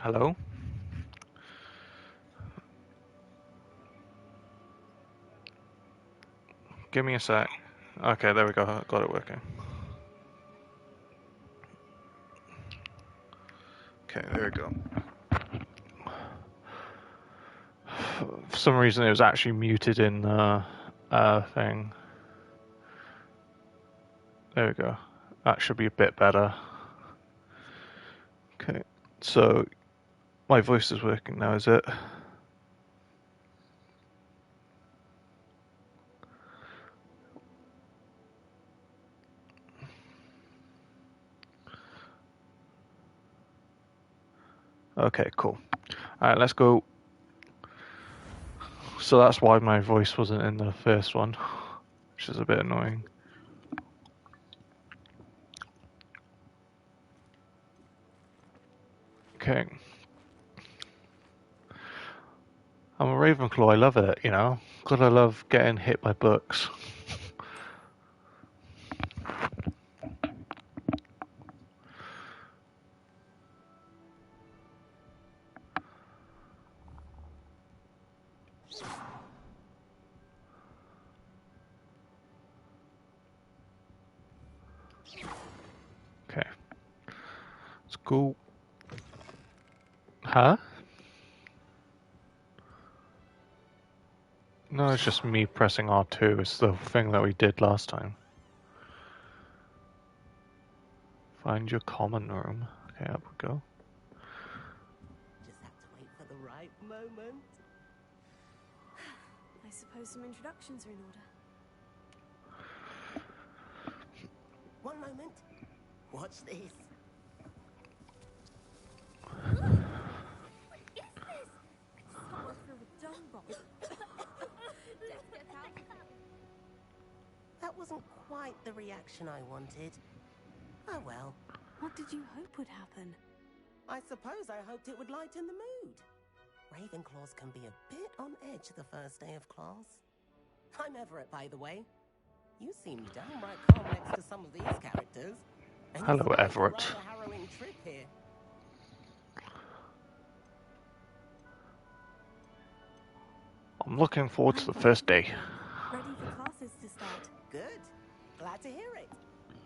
Hello? Give me a sec. Okay, there we go. Got it working. Okay, there we go. For some reason, it was actually muted in the thing. There we go. That should be a bit better. Okay, so my voice is working now, is it? Okay, cool. Alright, let's go. So that's why my voice wasn't in the first one, which is a bit annoying. Okay. I'm a Ravenclaw, I love it, you know? Gotta love getting hit by books. Okay. Let's go. Huh? No, it's just me pressing R2. It's the thing that we did last time. Find your common room. Okay, up we go. Just have to wait for the right moment. I suppose some introductions are in order. One moment. Watch this. What is this? Someone threw a dung bomb. Let's get out of here. That wasn't quite the reaction I wanted. Oh well. What did you hope would happen? I suppose I hoped it would lighten the mood. Ravenclaws can be a bit on edge the first day of class. I'm Everett, by the way. You seem downright calm next to some of these characters. And Hello, you're Everett. a rather harrowing trip here. I'm looking forward to the first day. Ready for classes to start. Good. Glad to hear it.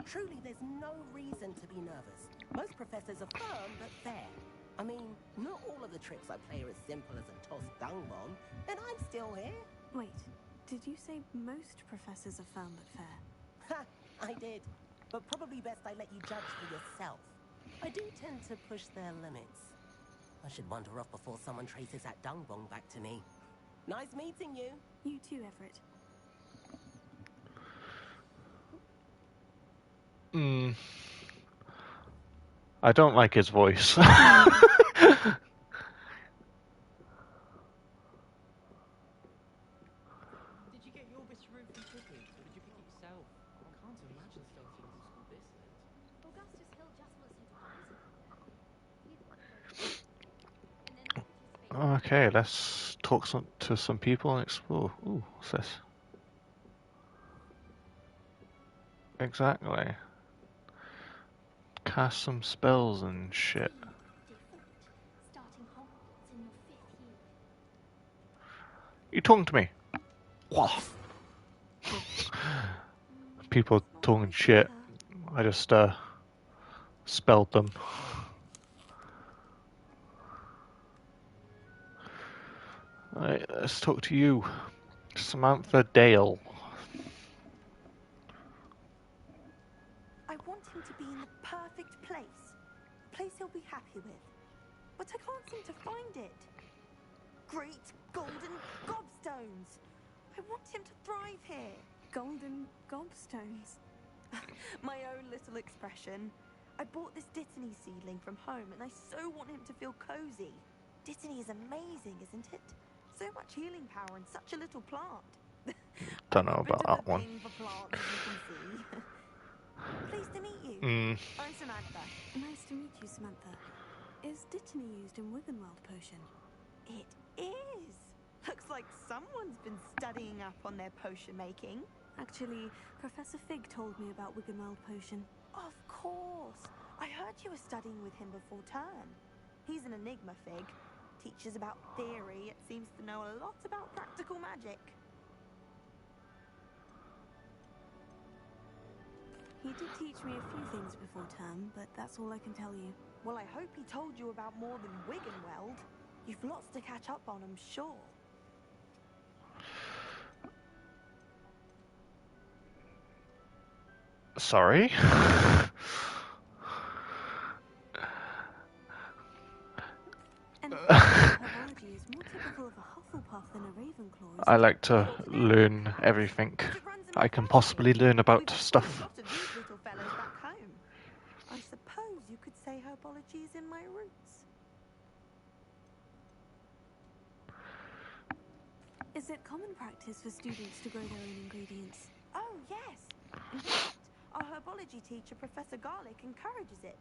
Truly, there's no reason to be nervous. Most professors are firm but fair. I mean, not all of the tricks I play are as simple as a tossed dung bomb, and I'm still here. Wait, did you say most professors are firm but fair? Ha! I did. But probably best I let you judge for yourself. I do tend to push their limits. I should wander off before someone traces that dung bomb back to me. Nice meeting you. You too, Everett. I don't like his voice. Did you get your bit of room from tickets, or did you pick it yourself? I can't imagine starting into school this late. Augustus Hill just wants you to participate. Okay, let's talk to some people and explore. Ooh, what's this? Exactly. Cast some spells and shit. Starting Hogwarts in your 5th year. You talking to me? Whoa. People talking shit. I just spelled them. Alright, let's talk to you. Samantha Dale. I want him to be in the perfect place. A place he'll be happy with. But I can't seem to find it. Great golden gobstones. I want him to thrive here. Golden gobstones. My own little expression. I bought this Dittany seedling from home and I so want him to feel cozy. Dittany is amazing, isn't it? So much healing power in such a little plant. Don't know I'm a bit about of that a one. thing for plants, as you can see. Pleased to meet you. I'm Samantha. Nice to meet you, Samantha. Is Dittany used in Wiggenweld potion? It is. Looks like someone's been studying up on their potion making. Actually, Professor Fig told me about Wiggenweld potion. Of course. I heard you were studying with him before term. He's an enigma fig. Teaches about theory, it seems to know a lot about practical magic. He did teach me a few things before term, but that's all I can tell you. Well, I hope he told you about more than Wiggenweld. You've lots to catch up on, I'm sure. Sorry? And herbology is more typical of a Hufflepuff than a Ravenclaw, isn't I it? like to learn everything I can possibly learn about stuff. Lots of these little fellows back home. I suppose you could say herbology is in my roots. Is it common practice for students to grow their own ingredients? Oh, yes. In fact, our herbology teacher, Professor Garlick, encourages it.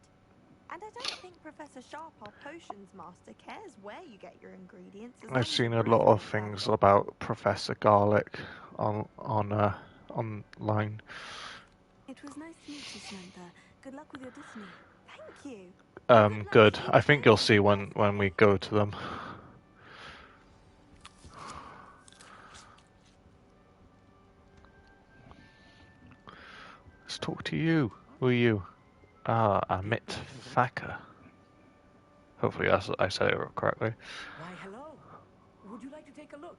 And I don't think Professor Sharp, our potions master, cares where you get your ingredients. As long I've as seen you a grow lot of them things properly. about Professor Garlick online. It was nice to meet you, Samantha. Good luck with your Disney. Thank you. Good. I think you'll see when we go to them. Let's talk to you. Who are you? Ah, Amit Thacker. Hopefully I said it correctly. Why, hello. Would you like to take a look?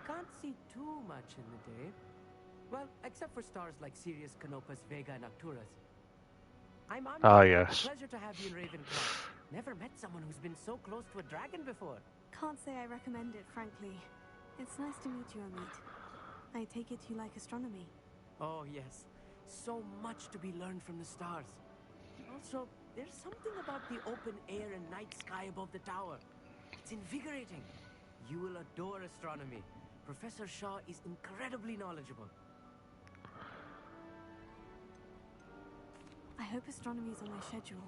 Can't see too much in the day. Well, except for stars like Sirius, Canopus, Vega, and Arcturus. I'm Amit. Ah, yes. Pleasure to have you in Ravenclaw. Never met someone who's been so close to a dragon before. Can't say I recommend it, frankly. It's nice to meet you, Amit. I take it you like astronomy. Oh, yes. So much to be learned from the stars. Also, there's something about the open air and night sky above the tower. It's invigorating. You will adore astronomy. Professor Shaw is incredibly knowledgeable. I hope astronomy's on my schedule.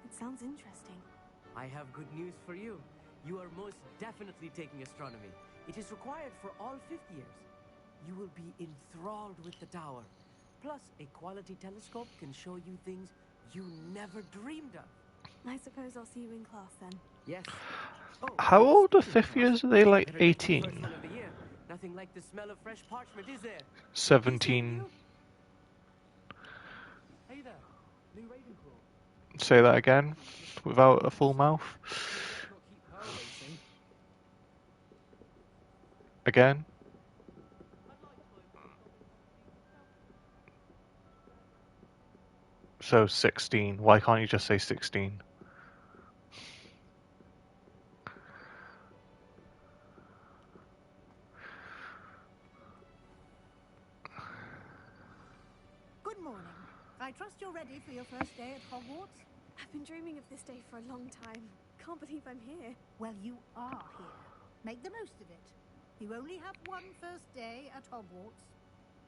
It sounds interesting. I have good news for you. You are most definitely taking astronomy. It is required for all fifth years. You will be enthralled with the tower. Plus, a quality telescope can show you things you never dreamed of. I suppose I'll see you in class then. Yes. Oh, How old are speaking of fifth years? class, Are they like better get the 18? first one of the year. Nothing like the smell of fresh parchment, is there? 17. Hey there, new Ravenclaw. Say that again, without a full mouth. Let's not keep her waiting. Again. So 16. Why can't you just say 16? Good morning. I trust you're ready for your first day at Hogwarts? I've been dreaming of this day for a long time. Can't believe I'm here. Well, you are here. Make the most of it. You only have one first day at Hogwarts.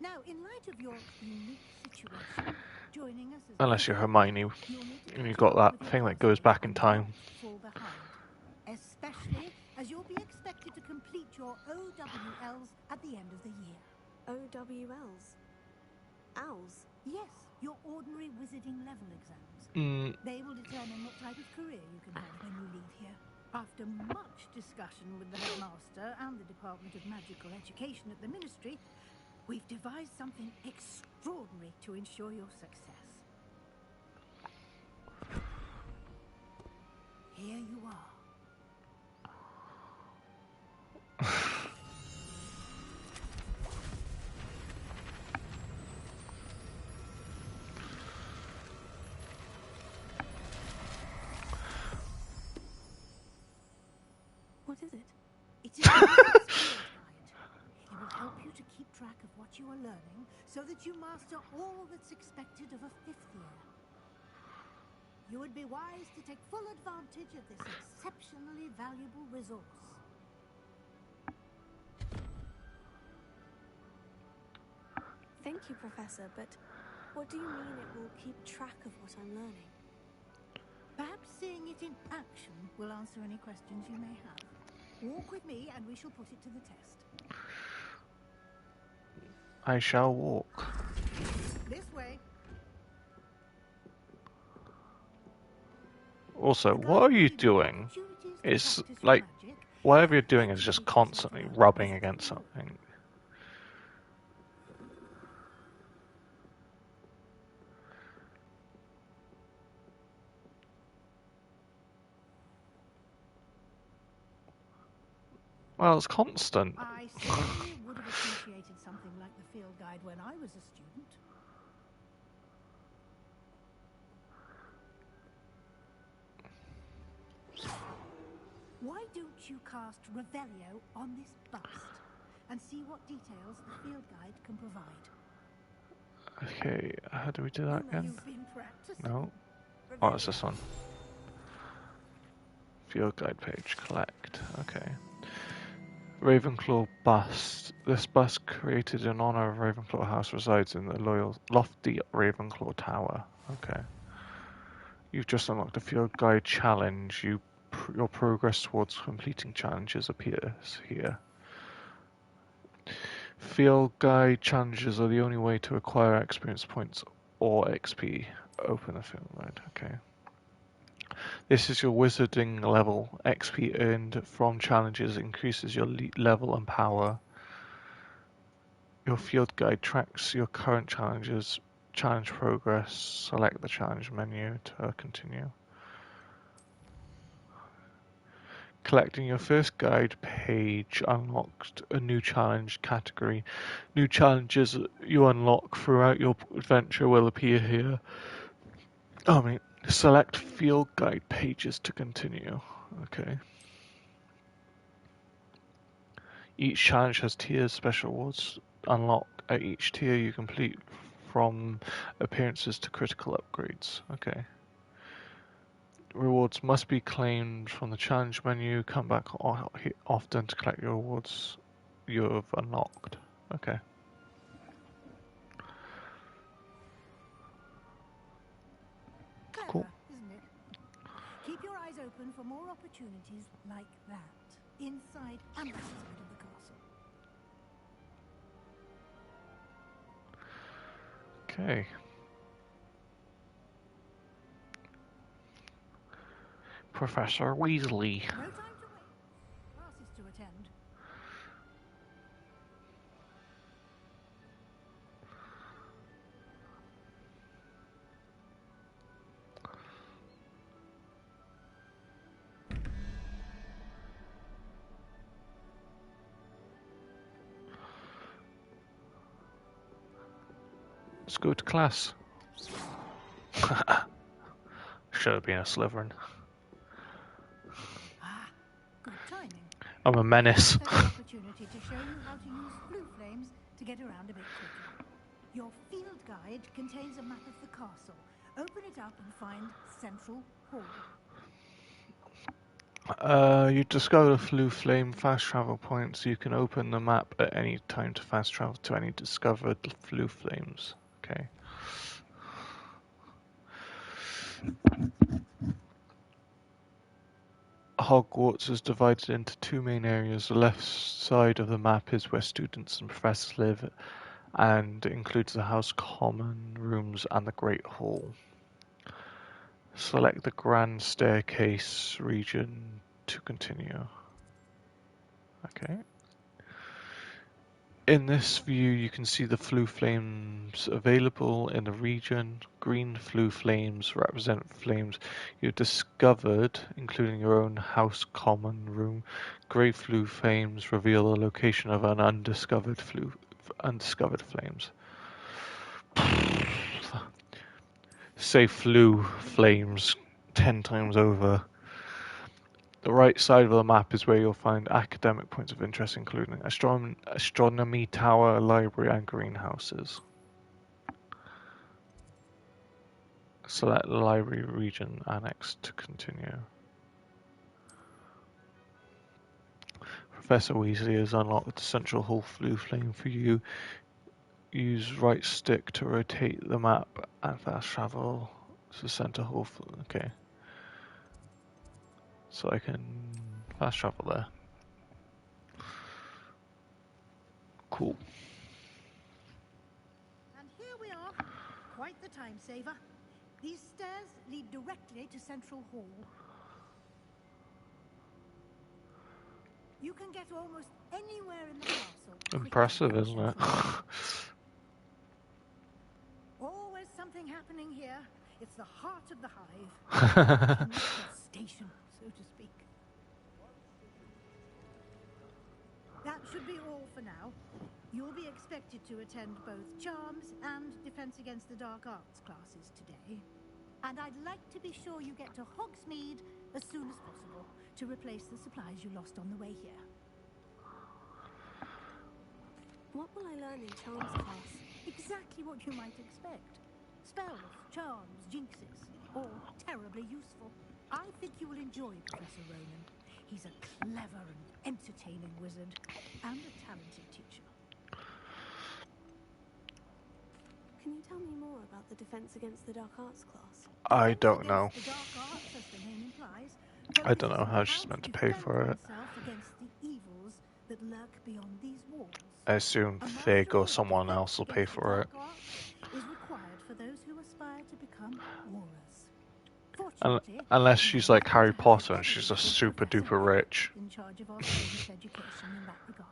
Now, in light of your unique situation, joining us as Unless you're visitor, Hermione, you'll need to and you've catch got up that with your thing that classes goes back in and time. not fall behind. Especially as you'll be expected to complete your OWLs at the end of the year. OWLs. Owls. Yes, your ordinary wizarding level exams. They will determine what type of career you can have when you leave here. After much discussion with the headmaster and the Department of Magical Education at the Ministry, we've devised something extraordinary to ensure your success. Here you are. What is it? It is a wizard's field guide. It will help you to keep track of what you are learning so that you master all that's expected of a fifth year. You would be wise to take full advantage of this exceptionally valuable resource. Thank you, Professor, but what do you mean it will keep track of what I'm learning? Perhaps seeing it in action will answer any questions you may have. Walk with me and we shall put it to the test. I shall walk. This way. Also, The what guide are you gave you doing? opportunities to It's practice your like, magic whatever you're and doing is just educate yourself constantly about rubbing wizarding. against something. Well, it's constant. I certainly would have appreciated something like the field guide when I was a student. Why don't you cast Revelio on this bust and see what details the field guide can provide? Okay, how do we do that again? You've been practicing. No. Oh, it's this one. Field guide page, collect. Okay. Ravenclaw bust. This bust, created in honor of Ravenclaw House, resides in the lofty Ravenclaw Tower. Okay. You've just unlocked the Field Guide challenge. Your progress towards completing challenges appears here. Field Guide challenges are the only way to acquire experience points or XP. Open the Field Guide. Okay. This is your wizarding level. XP earned from challenges increases your level and power. Your field guide tracks your current challenges, challenge progress. Select the challenge menu to continue. Collecting your first guide page unlocked a new challenge category. New challenges you unlock throughout your adventure will appear here. Select field guide pages to continue. Okay. Each challenge has tiers, special awards unlocked at each tier you complete, from appearances to critical upgrades. Okay. Rewards must be claimed from the challenge menu. Come back often to collect your rewards you have unlocked. Okay. Clever, Cool. isn't it? Keep your eyes open for more opportunities like that, inside and outside of the castle. Okay. Professor Weasley. No time to wait. Classes to attend. Let's go to class. Should have been a Slytherin. Ah, good timing. I'm a menace. Take the opportunity to show you how to use blue flames to get around a bit quicker. Your field guide contains a map of the castle. Open it up and find Central Hall. You discover the Flue Flame fast travel points. You can open the map at any time to fast travel to any discovered Flue Flames. Okay. Hogwarts is divided into two main areas. The left side of the map is where students and professors live, and includes the House Common Rooms and the Great Hall. Select the Grand Staircase region to continue. Okay. In this view, you can see the Flue Flames available in the region. Green Flue Flames represent flames you've discovered, including your own House Common Room. Grey Flue Flames reveal the location of an undiscovered flames. Say Flue Flames 10 times over. The right side of the map is where you'll find academic points of interest, including astronomy tower, library, and greenhouses. Select the library region annex to continue. Professor Weasley has unlocked the Central Hall Flue Flame for you. Use right stick to rotate the map and fast travel to Center Hall. Okay. So I can fast travel there. Cool. And here we are. Quite the time saver. These stairs lead directly to Central Hall. You can get almost anywhere in the castle. Impressive, isn't it? Always something happening here. It's the heart of the hive. Station, so to speak. That should be all for now. You'll be expected to attend both Charms and Defense Against the Dark Arts classes today. And I'd like to be sure you get to Hogsmeade as soon as possible to replace the supplies you lost on the way here. What will I learn in Charms class? Exactly what you might expect. Spells, charms, jinxes, all terribly useful. I think you will enjoy Professor Ronan. He's a clever and entertaining wizard and a talented teacher. Can you tell me more about the Defense Against the Dark Arts class? I don't know. The dark arts, as the name implies, I don't know how focuses on she's meant to pay defend for it. oneself against the evils that lurk beyond these walls. I assume Fig or someone else will pay for it. Is required for those who aspire to become aurors. Unless she's like Harry Potter and she's just super duper rich. In charge of our students' education in that regard.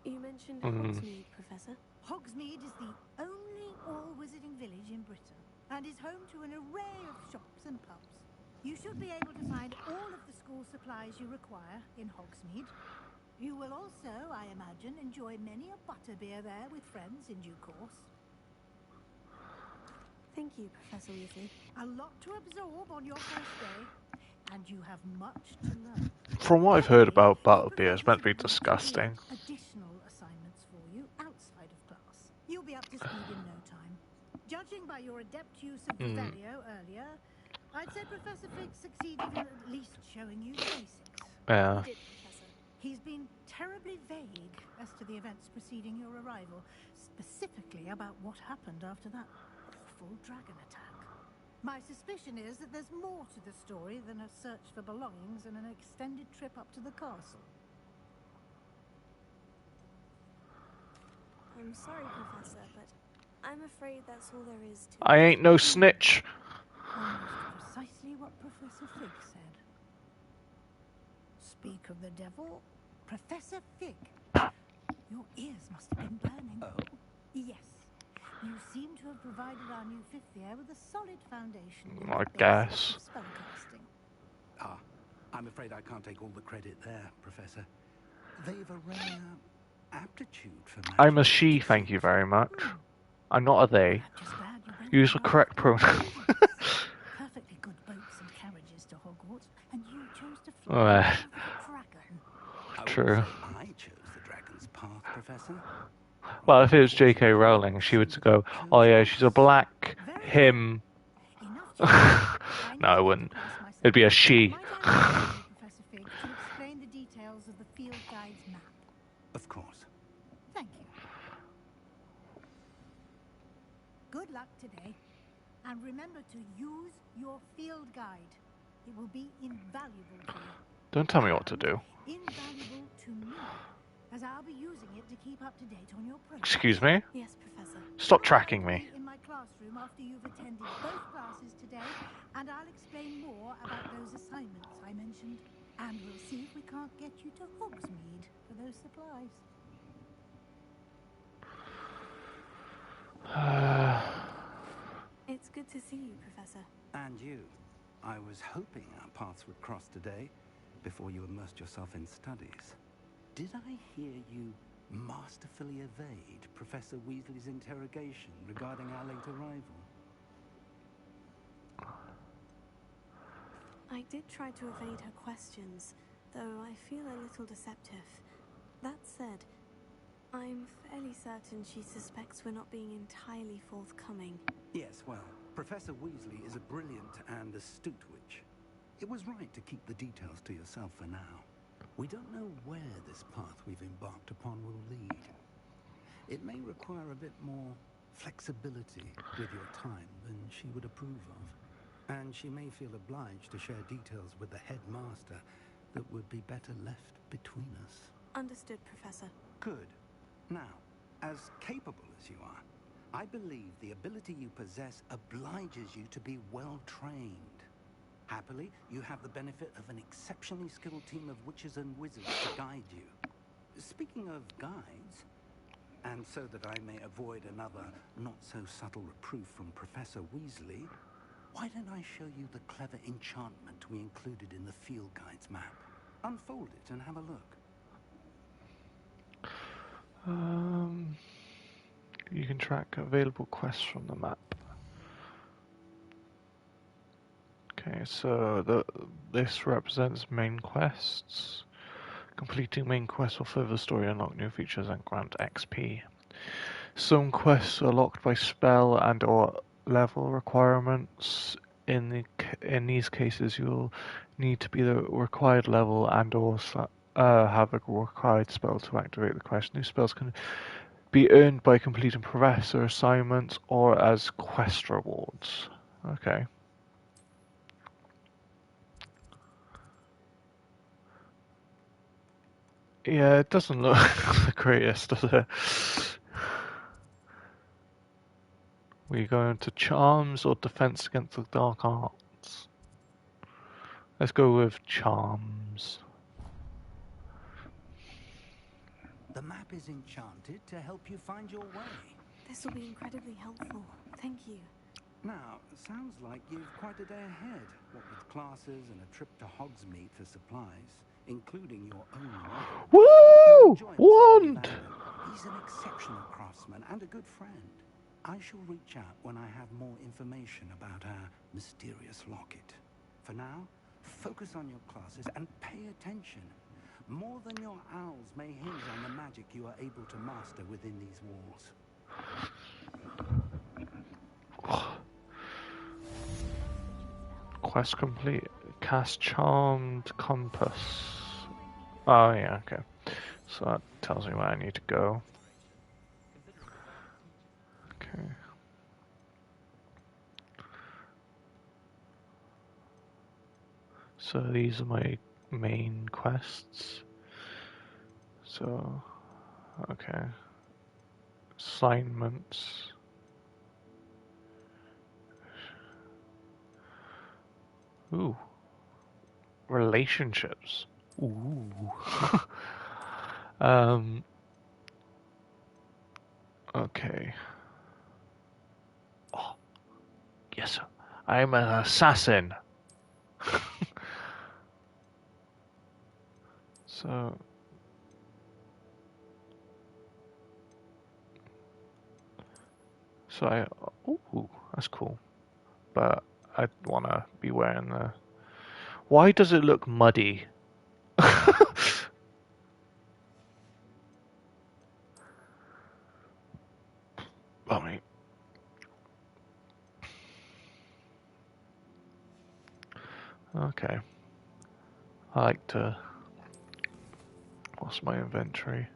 You mentioned Hogsmeade, Professor. Hogsmeade is the only all-wizarding village in Britain and is home to an array of shops and pubs. You should be able to find all of the school supplies you require in Hogsmeade. You will also, I imagine, enjoy many a butterbeer there with friends in due course. Thank you, Professor Weasley. A lot to absorb on your first day, and you have much to learn. From what I've heard about butterbeer, it's meant to be disgusting. Additional assignments for you outside of class. You'll be up to speed in no time. Judging by your adept use of Revelio earlier, I'd say Professor Fig succeeded in at least showing you the basics. Yeah. He did, Professor. He's been terribly vague as to the events preceding your arrival, specifically about what happened after that awful dragon attack. My suspicion is that there's more to the story than a search for belongings and an extended trip up to the castle. I'm sorry, Professor, but I'm afraid that's all there is to I ain't no snitch. Almost precisely what Professor Fig said. Speak of the devil, Professor Fig. Your ears must have been burning. Oh? Yes. You seem to have provided our new fifth year with a solid foundation. in I the guess. basics of spellcasting. Ah, I'm afraid I can't take all the credit there, Professor. They've a rare aptitude for magic. I'm a she, thank you very much. I'm not a they. Just glad you went Use to the correct pronoun. perfectly good boats and carriages to Hogwarts, and you chose to fly over the dragon. I True. wouldn't say I chose the dragon's path, Professor. Well, if it was J.K. Rowling, she would go, oh yeah, she's a black him. No, it wouldn't. It'd be a she. Professor Fig, to explain the details of the field guide's map. Of course. Thank you. Good luck today, and remember to use your field guide. It will be invaluable to you. Don't tell me what to do. Invaluable to me, as I'll be using it to keep up to date on your progress. Excuse me? Yes, Professor. Stop tracking me. In my classroom after you've attended both classes today, and I'll explain more about those assignments I mentioned. And we'll see if we can't get you to Hogsmeade for those supplies. It's good to see you, Professor. And you. I was hoping our paths would cross today before you immersed yourself in studies. Did I hear you masterfully evade Professor Weasley's interrogation regarding our late arrival? I did try to evade her questions, though I feel a little deceptive. That said, I'm fairly certain she suspects we're not being entirely forthcoming. Yes, well, Professor Weasley is a brilliant and astute witch. It was right to keep the details to yourself for now. We don't know where this path we've embarked upon will lead. It may require a bit more flexibility with your time than she would approve of. And she may feel obliged to share details with the headmaster that would be better left between us. Understood, Professor. Good. Now, as capable as you are, I believe the ability you possess obliges you to be well trained. Happily, you have the benefit of an exceptionally skilled team of witches and wizards to guide you. Speaking of guides, and so that I may avoid another not-so-subtle reproof from Professor Weasley, why don't I show you the clever enchantment we included in the field guide's map? Unfold it and have a look. You can track available quests from the map. Okay, so this represents main quests. Completing main quests will further the story, unlock new features, and grant XP. Some quests are locked by spell and or level requirements. In these cases, you'll need to be the required level and or have a required spell to activate the quest. New spells can be earned by completing professor assignments or as quest rewards. Okay. Yeah, it doesn't look the greatest, does it? We go into charms or defense against the dark arts. Let's go with charms. The map is enchanted to help you find your way. This will be incredibly helpful. Thank you. Now, sounds like you've quite a day ahead, what with classes and a trip to Hogsmeade for supplies, including your own wand. Woo! Wand! He's an exceptional craftsman and a good friend. I shall reach out when I have more information about our mysterious locket. For now, focus on your classes and pay attention. More than your owls may hinge on the magic you are able to master within these walls. Quest complete. Cast Charmed Compass. Oh yeah, okay. So that tells me where I need to go. Okay. So these are my main quests. So, okay. Assignments. Ooh. Relationships. Ooh. Okay. Oh. Yes, I'm an assassin. So ooh, that's cool. But I'd wanna be wearing the. Why does it look muddy? I mean, okay. I like to. What's my inventory?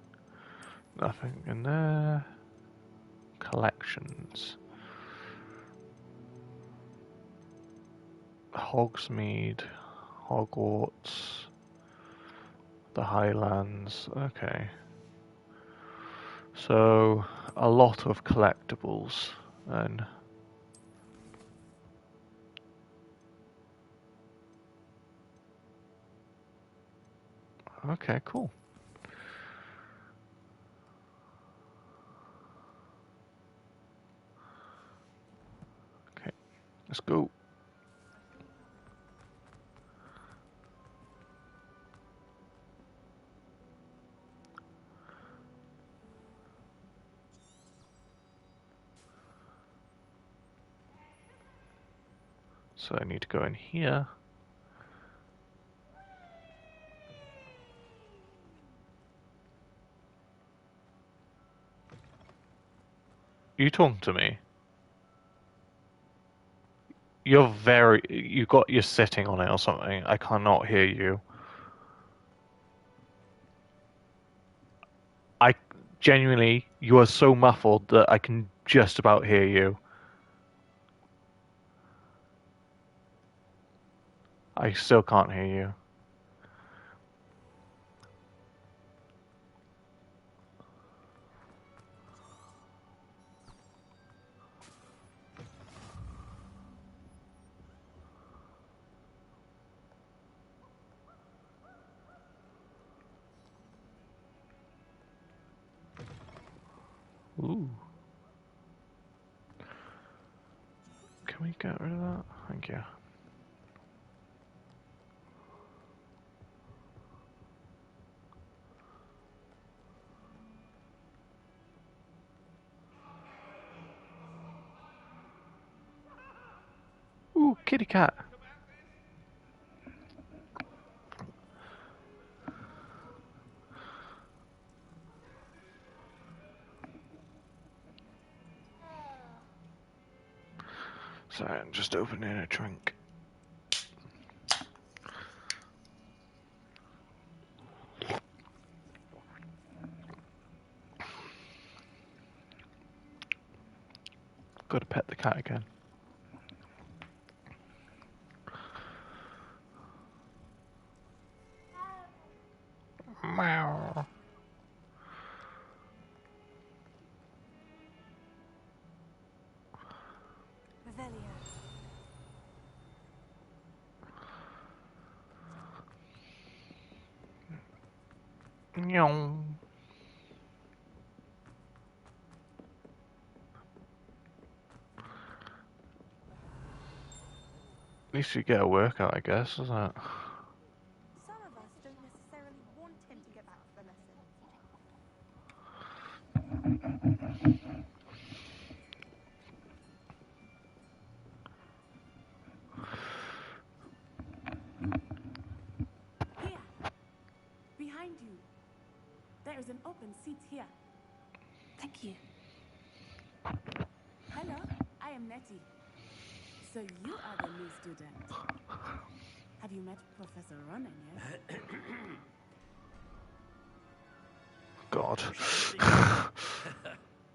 Nothing in there. Collections. Hogsmeade, Hogwarts, the Highlands. Okay. So a lot of collectibles then. Okay, cool. Okay, let's go. So I need to go in here. You talking to me? You're sitting on it or something. I cannot hear you. Genuinely, you are so muffled that I can just about hear you. I still can't hear you. Ooh. Can we get rid of that? Thank you. Ooh, kitty cat. Sorry, I'm just opening a drink. Gotta pet the cat again. Meow. Revelio. Meow. At least you get a workout, I guess, isn't it? Some of us don't necessarily want him to get back to the lesson. Here, behind you. There is an open seat here. Thank you. Hello, I am Nettie. So you are the new student. Have you met Professor Ronan yet? God.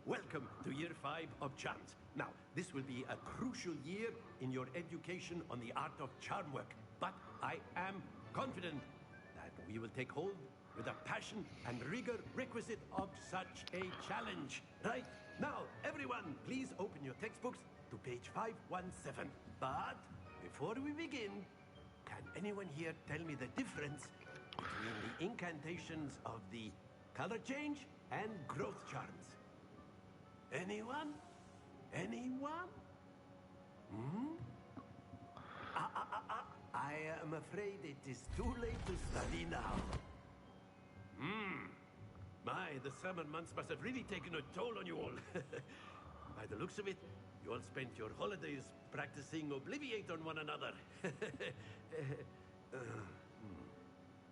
Welcome to Year 5 of Charms. Now, this will be a crucial year in your education on the art of charm work. But I am confident that we will take hold with the passion and rigor requisite of such a challenge. Right? Now, everyone, please open your textbooks to page 517. But before we begin, can anyone here tell me the difference between the incantations of the color change and growth charms? Anyone? Anyone? I am afraid it is too late to study now. My, the summer months must have really taken a toll on you all. By the looks of it, you all spent your holidays practicing Obliviate on one another.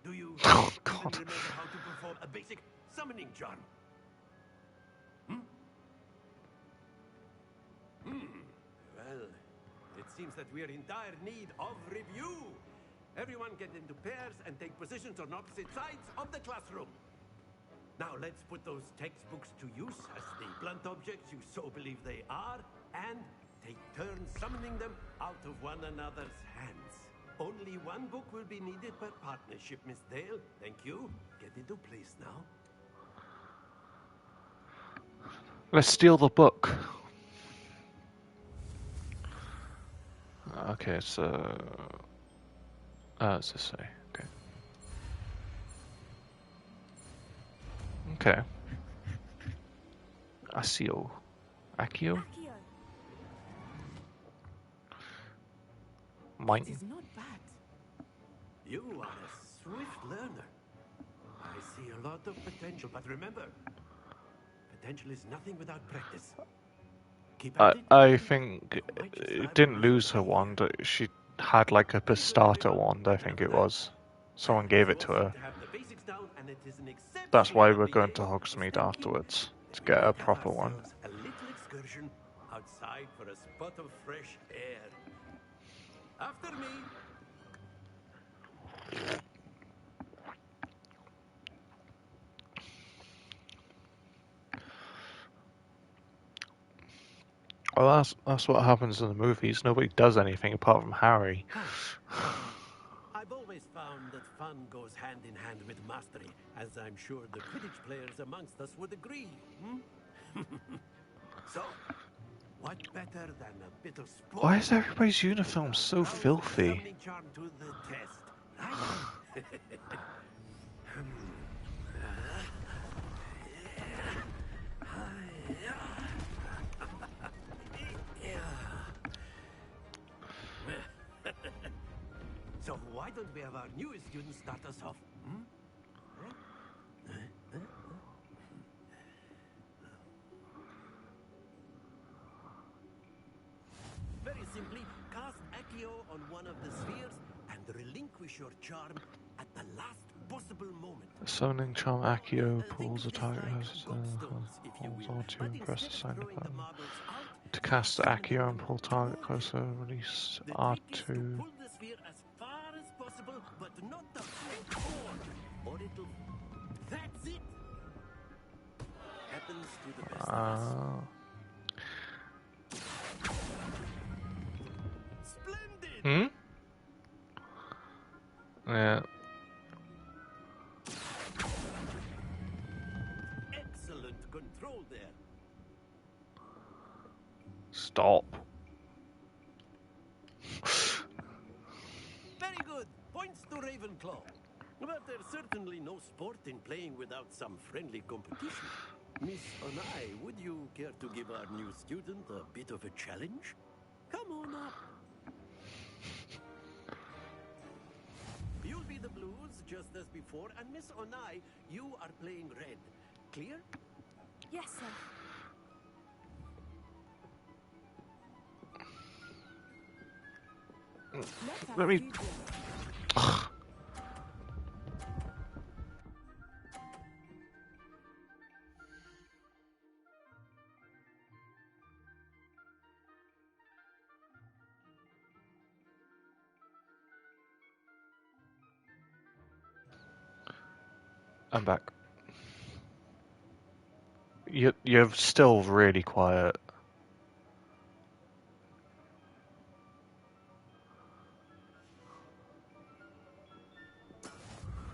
Do you Oh, even God. remember how to perform a basic summoning charm? Well, it seems that we are in dire need of review. Everyone get into pairs and take positions on opposite sides of the classroom. Now let's put those textbooks to use as the blunt objects you so believe they are, and take turns summoning them out of one another's hands. Only one book will be needed per partnership, Miss Dale. Thank you. Get into place now. Let's steal the book. Okay, so... what's this say? Okay. Okay. Accio. Accio? Accio. Mine. It is not bad. You are a swift learner. I see a lot of potential, but remember, potential is nothing without practice. Keep at it. I think it didn't lose her wand. She had like a starter wand, I think it was. Someone gave it to her. That's why we're going to Hogsmeade afterwards, to get a proper one. A little excursion outside for a spot of fresh air. After me. Well, that's what happens in the movies. Nobody does anything apart from Harry. I've always found that fun goes hand in hand with mastery, as I'm sure the Quidditch players amongst us would agree. So, what better than a bit of sport? Why is everybody's uniform so How's the filthy? summoning charm to the test, right? don't we have our newest student start us off? Hmm? Very simply, cast Accio on one of the spheres and relinquish your charm at the last possible moment. Summoning charm Accio pulls a Think of this target like has gobstones, if you holds will. R2 But and press instead of assign throwing the button. marbles out, To you cast summon Accio them and pull target closer. closer, release The trick is to R2. pull the sphere as far as possible, but not a bit more, or it'll... That's it! Happens to the best of us. Splendid! Yeah. Excellent control there. Stop. Very good. Points to Ravenclaw. But there's certainly no sport in playing without some friendly competition. Miss Onai, would you care to give our new student a bit of a challenge? Come on up. You'll be the blues, just as before, and Miss Onai, you are playing red. Clear? Yes, sir. Let me... I'm back. You're still really quiet.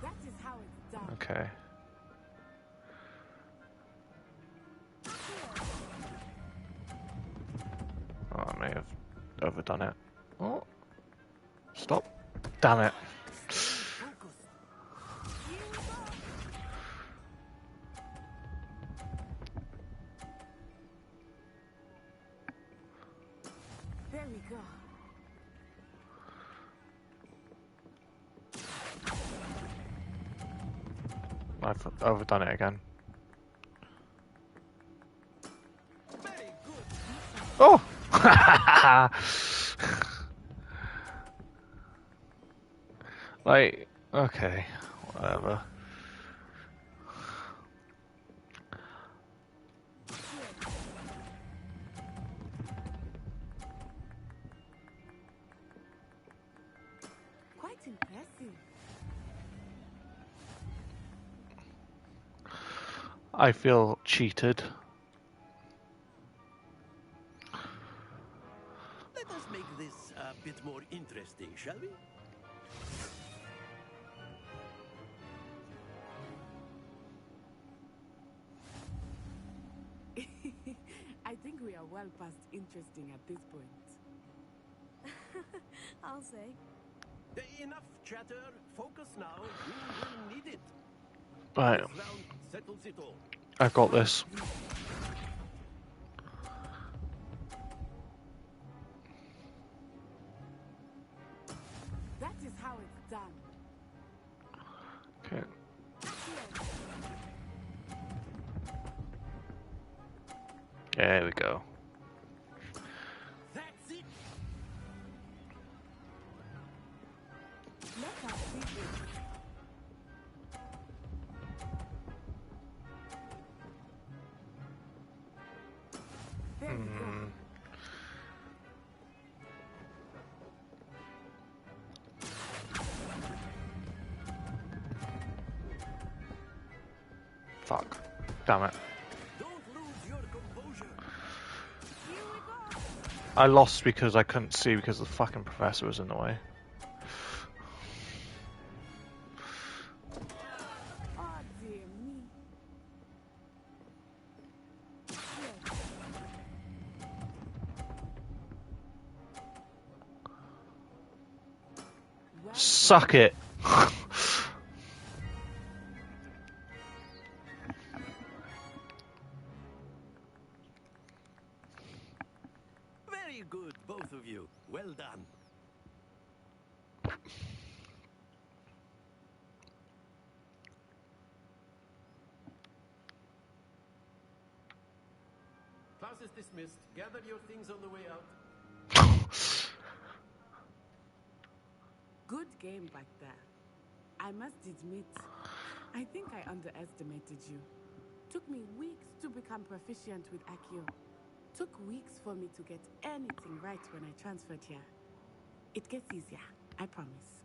That is how it's done. Okay. Oh, I may have overdone it. Oh. Stop. Damn it. There we go. I've overdone it again. Oh! Like, okay, whatever. Quite impressive. I feel cheated. Let us make this a bit more interesting, shall we? I think we are well past interesting at this point. I'll say. Enough chatter. Focus now. You will need it. Right. This round settles it all. I've got this. That is how it's done. Okay. There we go. That's it. Let us see this. There we go. Fuck. Damn it. Don't lose your composure. Here we go. I lost because I couldn't see because the fucking professor was in the way. Oh dear me. Yes. Suck it. Very good, both of you. Well done. Class is dismissed. Gather your things on the way out. Good game back there. I must admit, I think I underestimated you. Took me weeks to become proficient with Accio. Took weeks for me to get anything right when I transferred here. It gets easier, I promise.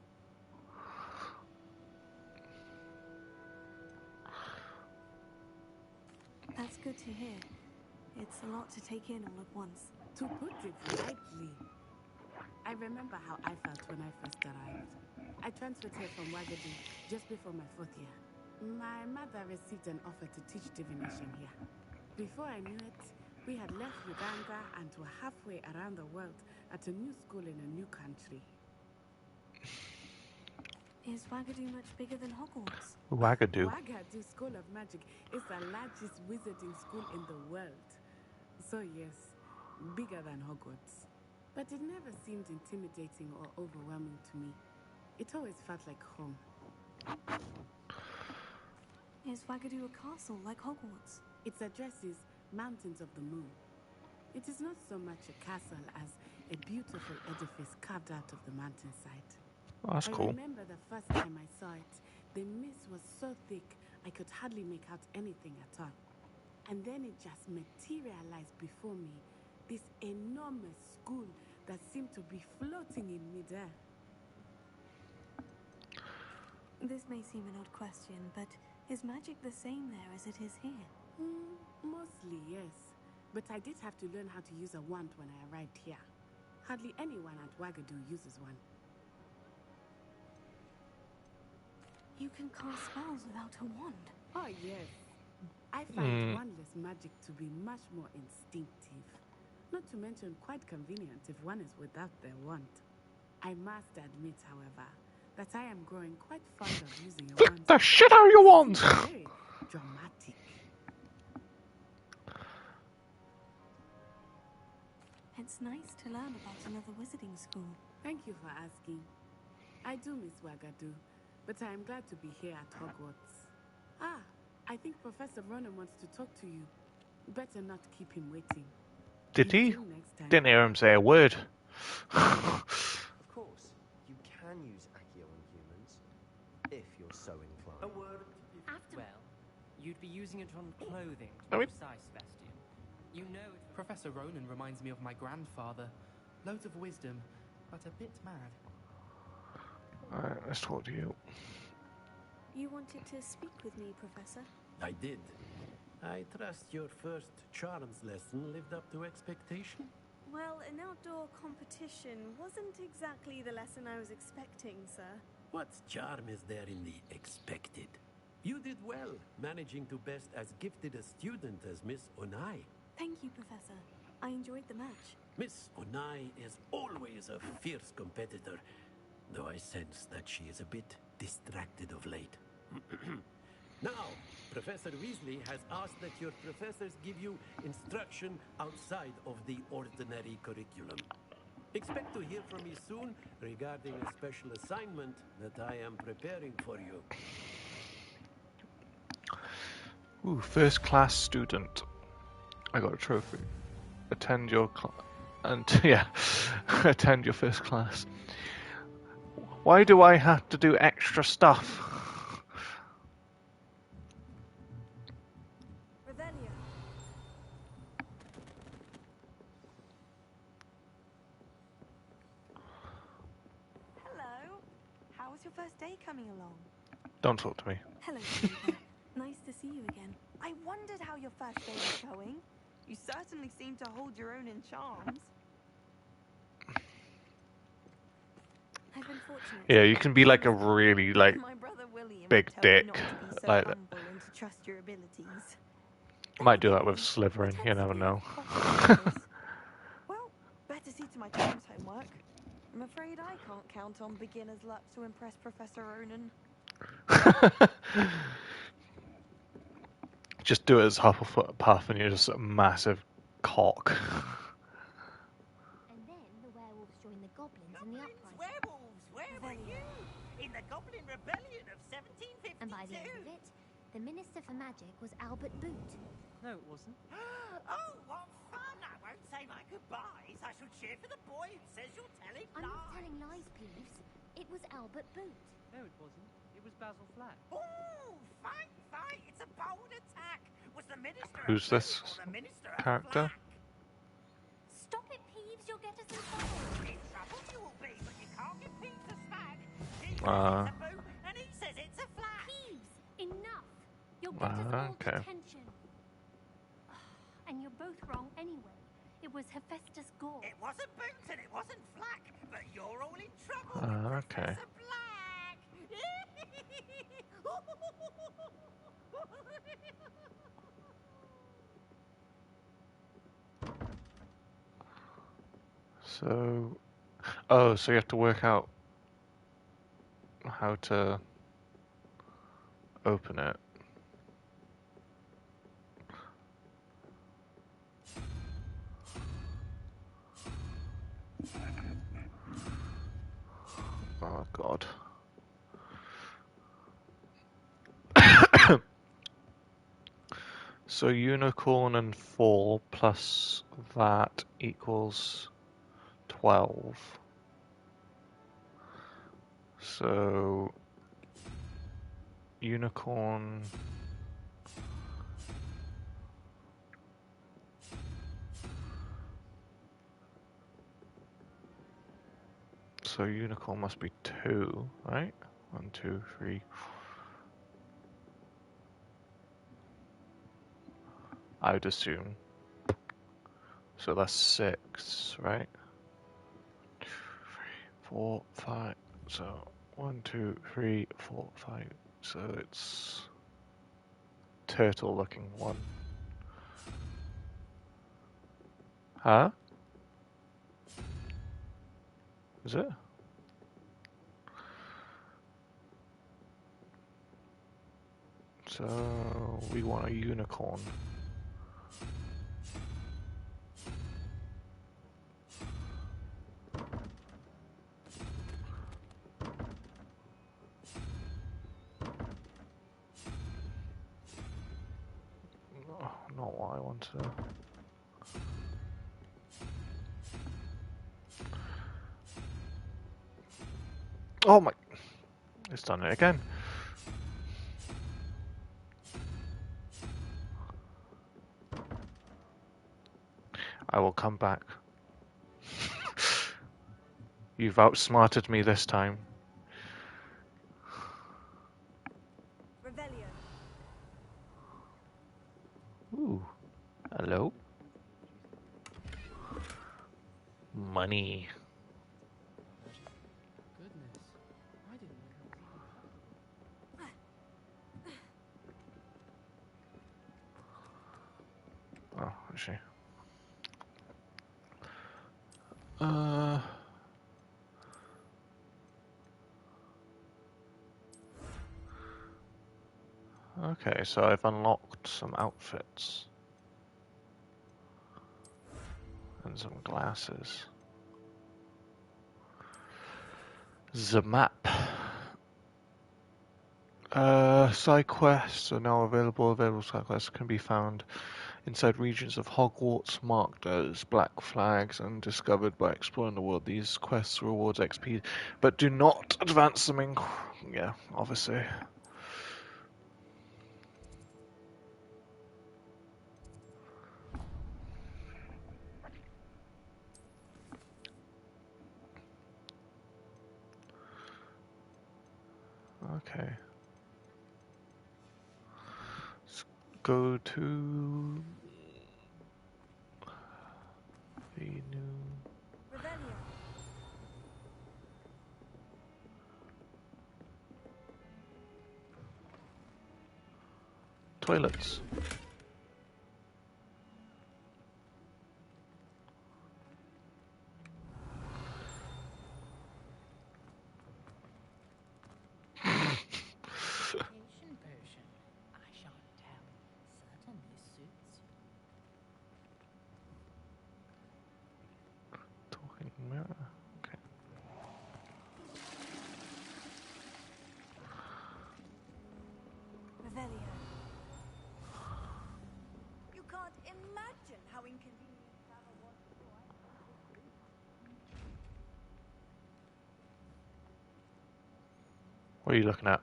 That's good to hear. It's a lot to take in all at once. To put it lightly, I remember how I felt when I first arrived. I transferred here from Wagadu just before my 4th year. My mother received an offer to teach divination here. Before I knew it, we had left Uganda and were halfway around the world at a new school in a new country. Is Wagadu much bigger than Hogwarts? Wagadu. Wagadu School of Magic is the largest wizarding school in the world. So yes, bigger than Hogwarts. But it never seemed intimidating or overwhelming to me. It always felt like home. Is Wagadu a castle like Hogwarts? Its address is Mountains of the Moon. It is not so much a castle as a beautiful edifice carved out of the mountainside. Oh, that's cool. I remember the first time I saw it, the mist was so thick I could hardly make out anything at all. And then it just materialized before me, this enormous school that seemed to be floating in midair. This may seem an odd question, but is magic the same there as it is here? Mostly, yes. But I did have to learn how to use a wand when I arrived here. Hardly anyone at Wagadu uses one. You can cast spells without a wand. Oh, yes. I find wandless magic to be much more instinctive. Not to mention quite convenient if one is without their wand. I must admit, however, that I am growing quite fond of using a wand. The shit out of your wand! Very dramatic. It's nice to learn about another wizarding school. Thank you for asking. I do miss Wagadu, but I am glad to be here at Hogwarts. Ah, I think Professor Ronan wants to talk to you. Better not keep him waiting. Did he? Didn't hear him say a word. Of course, you can use Accio on humans, if you're so inclined. A word. Well, you'd be using it on clothing, to I be mean- precise, Sebastian. You know it. Professor Ronan reminds me of my grandfather. Loads of wisdom, but a bit mad. Alright, let's talk to you. You wanted to speak with me, Professor? I did. I trust your first charms lesson lived up to expectation? Well, an outdoor competition wasn't exactly the lesson I was expecting, sir. What charm is there in the expected? You did well, managing to best as gifted a student as Miss Onai. Thank you, Professor. I enjoyed the match. Miss Onai is always a fierce competitor, though I sense that she is a bit distracted of late. Now, Professor Weasley has asked that your professors give you instruction outside of the ordinary curriculum. Expect to hear from me soon regarding a special assignment that I am preparing for you. Ooh, first class student. I got a trophy. Attend your attend your first class. Why do I have to do extra stuff? Revelio. Hello. How was your first day coming along? Don't talk to me. Hello, Jennifer. Nice to see you again. I wondered how your first day was going. You certainly seem to hold your own in charms. I've been fortunate. Yeah, you can be like a really like My brother William big told me dick not to be so like that. humble and to trust your abilities. Might do that with Slytherin. You never know. Well, better see to my charms homework. I'm afraid I can't count on beginner's luck to impress Professor Ronan. Just do it as Hufflepuff and you're just a massive cock. And then the werewolves joined the goblins in the uprising. Werewolves, where were you? In the Goblin Rebellion of 1752? And by the end of it, the Minister for Magic was Albert Boot. No, it wasn't. Oh, what fun! goodbyes, I shall cheer for the boy who says you're telling I'm lies. not telling lies, Peeves. It was Albert Boot. No, it wasn't. It was Basil Flack. Ooh, fight! It's a bold attack. Was the minister Who's a this Boot or the minister a character? Flack? Stop it, Peeves. You'll get us in trouble. In trouble you will be, but you can't get Peeves a spag. He says Uh, it's a Boot, and he says it's a Flack. Peeves, enough. You'll get us all okay. detention. And you're both wrong anyway. It was Hephaestus Gore. It wasn't Boot and it wasn't Flack, but you're all in trouble. Okay. Professor Black. So, oh, so you have to work out how to open it. Oh God. So unicorn and 4 plus that equals 12. So unicorn must be 2, right? 1, 2, 3. I would assume. So that's 6, right? 2, 3, 4, 5. So 1, 2, 3, 4, 5. So it's turtle looking one. Huh? Is it? So we want a unicorn. Oh, not what I want to. Oh my! It's done it again. I will come back. You've outsmarted me this time. Revelio. Ooh. Hello? Money. Goodness. I didn't know that was even Oh, is she? Okay, so I've unlocked some outfits. And some glasses. The map. Side quests are now available. Available side quests can be found inside regions of Hogwarts marked as black flags and discovered by exploring the world. These quests rewards XP, but do not advance them in... Yeah, obviously. Okay. Let's go to the new... Revelio. toilets. Education potion. I shan't tell. Certainly suits you. Talking mirror. Okay. Revelio. What are you looking at?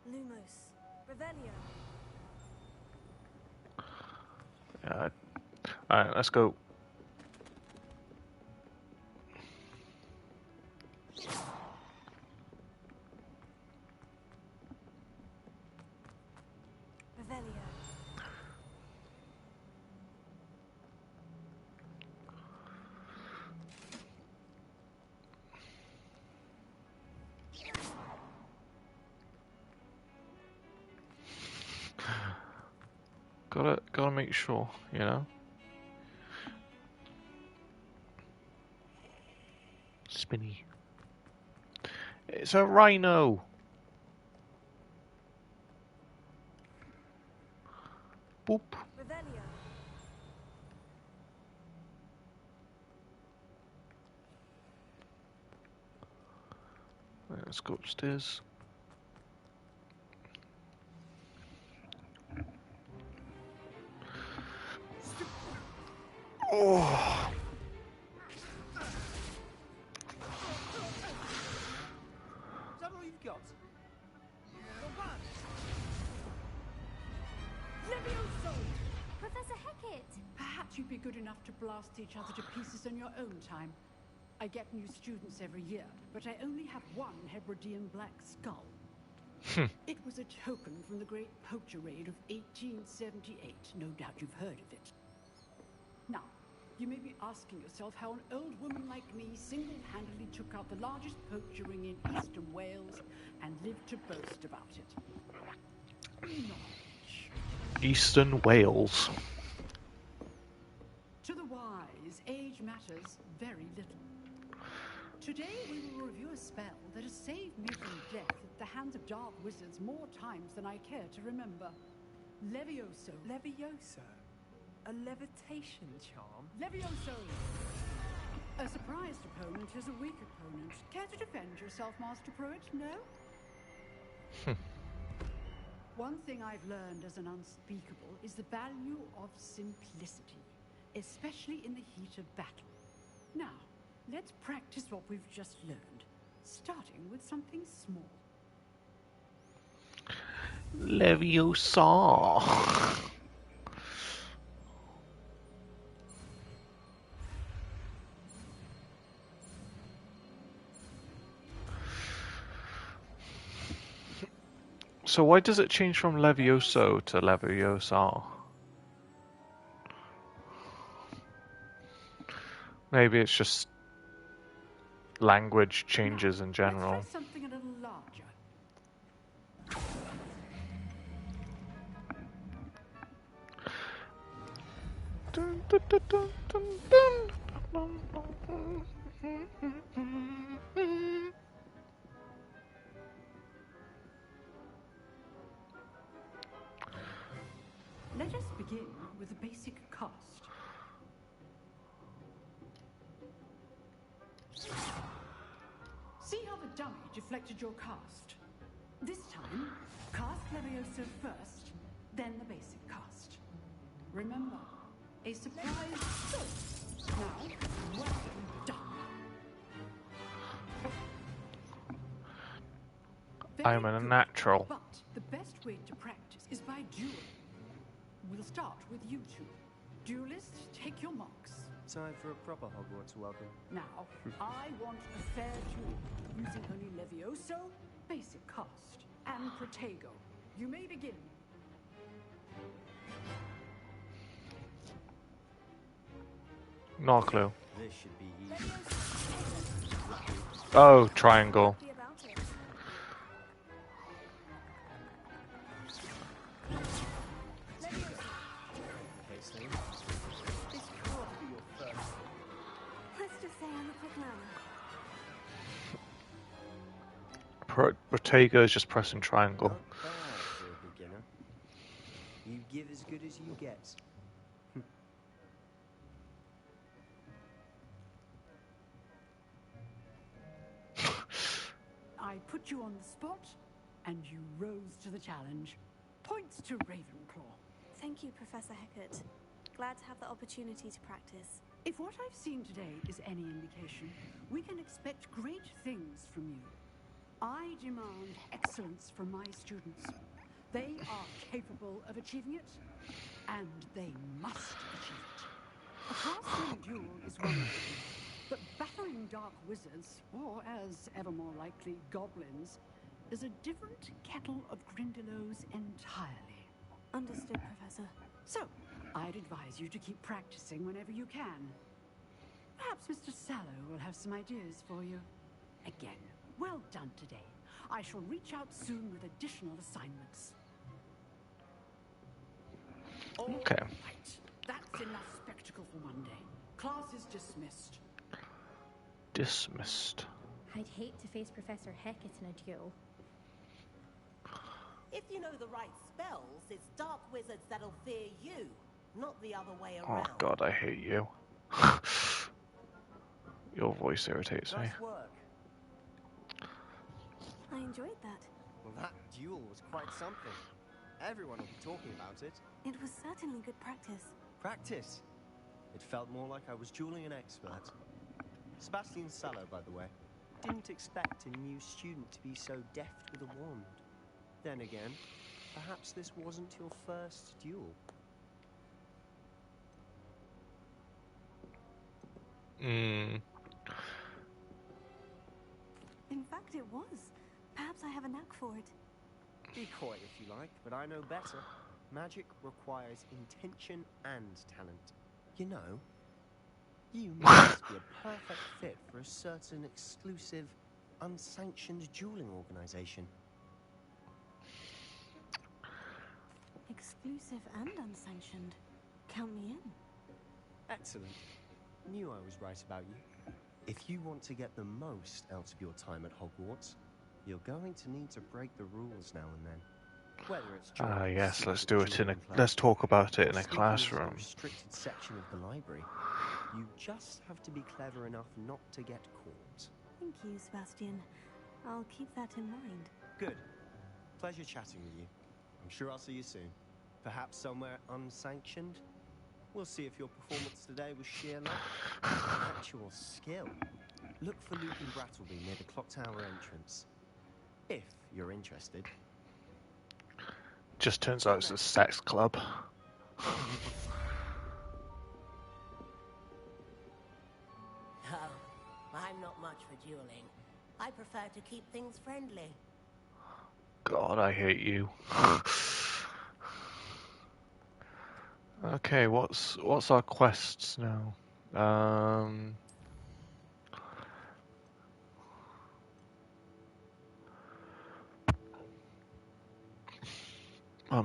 Lumos. Revelio. Alright, let's go. Revelio. Gotta make sure, you know? Spinny. It's a rhino! Boop. Revelio. Let's go upstairs. Oh! Is that all you've got? Levioso! Professor Hecat! Perhaps you'd be good enough to blast each other to pieces on your own time. I get new students every year, but I only have one Hebridean black skull. It was a token from the great poacher raid of 1878. No doubt you've heard of it. Now, you may be asking yourself how an old woman like me single-handedly took out the largest poacher ring in eastern Wales and lived to boast about it. Knowledge. Eastern Wales. To the wise, age matters very little. Today we will review a spell that has saved me from death at the hands of dark wizards more times than I care to remember. Levioso. Levioso? A levitation charm? Levioso! A surprised opponent is a weak opponent. Care to defend yourself, Master Pruitt? No? One thing I've learned as an unspeakable is the value of simplicity, especially in the heat of battle. Now, let's practice what we've just learned, starting with something small. Leviosa. So why does it change from Levioso to Leviosa? Maybe it's just language changes in general. Let's try something a little larger. Dun, dun, dun, dun, dun, dun, dun. Let us begin with a basic cast. See how the dummy deflected your cast? This time, cast Levioso first, then the basic cast. Remember, a surprise soap. Now, well done. I'm a natural. But the best way to practice is by duel. We'll start with you two. Duelists, take your marks. Time for a proper Hogwarts welcome. Now, I want a fair duel, using only Levioso, basic cast, and Protego. You may begin. No clue. This should be easy. Oh, triangle. Okay, Snape. This can't be your first. Let's just say I'm a quick learner. Bottega is just pressing triangle. Not bad for a beginner. You give as good as you get. I put you on the spot, and you rose to the challenge. Points to Ravenclaw. Thank you, Professor Hecat. Glad to have the opportunity to practice. If what I've seen today is any indication, we can expect great things from you. I demand excellence from my students. They are capable of achieving it, and they must achieve it. A classroom duel is one thing, but battering dark wizards, or as ever more likely, goblins, is a different kettle of Grindylows entirely. Understood, Professor. So, I'd advise you to keep practicing whenever you can. Perhaps Mr. Sallow will have some ideas for you. Again, well done today. I shall reach out soon with additional assignments. Okay. Right. That's enough spectacle for one day. Class is dismissed. Dismissed. I'd hate to face Professor Hecat in a duel. If you know the right spells, it's dark wizards that'll fear you, not the other way Oh around. god, I hate you. Your voice irritates me. Nice work. I enjoyed that. Well, that duel was quite something. Everyone will be talking about it. It was certainly good practice. Practice? It felt more like I was dueling an expert. Sebastian Sallow, by the way. Didn't expect a new student to be so deft with a wand. Then again, perhaps this wasn't your first duel. Hmm. In fact, it was. Perhaps I have a knack for it. Be coy if you like, but I know better. Magic requires intention and talent. You know, you must be a perfect fit for a certain exclusive, unsanctioned dueling organization. Exclusive and unsanctioned. Count me in. Excellent. Knew I was right about you. If you want to get the most out of your time at Hogwarts, you're going to need to break the rules now and then. Whether it's Yes, let's do it in a. Let's talk about it in a classroom. A restricted section of the library. You just have to be clever enough not to get caught. Thank you, Sebastian. I'll keep that in mind. Good. Pleasure chatting with you. I'm sure I'll see you soon. Perhaps somewhere unsanctioned? We'll see if your performance today was sheer luck or actual skill. Look for Luke and Brattleby near the Clock Tower entrance. If you're interested. Just turns out it's a sex club. Oh, I'm not much for dueling. I prefer to keep things friendly. God, I hate you. Okay, what's our quests now?